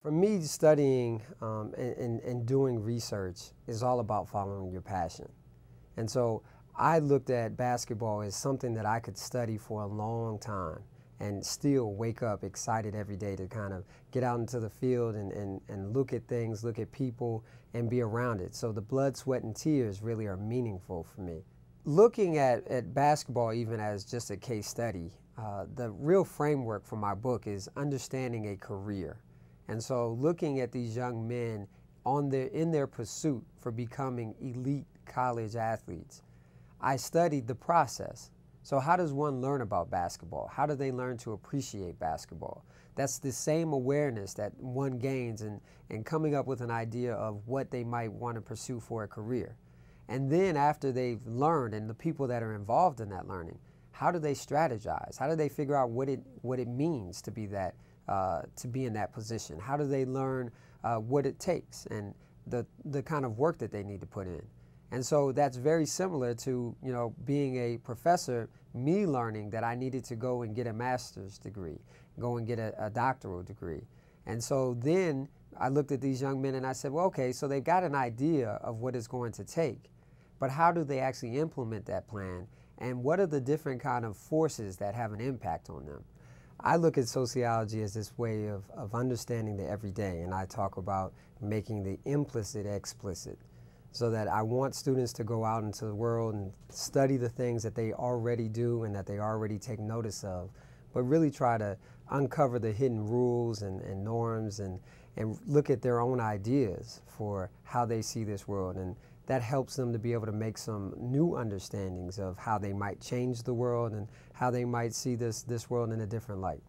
For me, studying and doing research is all about following your passion. And so I looked at basketball as something that I could study for a long time and still wake up excited every day to kind of get out into the field and look at things, look at people, and be around it. So the blood, sweat, and tears really are meaningful for me. Looking at basketball even as just a case study, the real framework for my book is understanding a career. And so looking at these young men in their pursuit for becoming elite college athletes, I studied the process. So how does one learn about basketball? How do they learn to appreciate basketball? That's the same awareness that one gains in coming up with an idea of what they might want to pursue for a career. And then after they've learned, and the people that are involved in that learning, how do they strategize? How do they figure out what it means to be in that position? How do they learn what it takes and the kind of work that they need to put in? And so that's very similar to, being a professor, me learning that I needed to go and get a master's degree, go and get a doctoral degree. And so then I looked at these young men and I said, well, okay, so they've got an idea of what it's going to take, but how do they actually implement that plan? And what are the different kind of forces that have an impact on them? I look at sociology as this way of understanding the everyday, and I talk about making the implicit explicit, so that I want students to go out into the world and study the things that they already do and that they already take notice of, but really try to uncover the hidden rules and norms and look at their own ideas for how they see this world. And that helps them to be able to make some new understandings of how they might change the world and how they might see this world in a different light.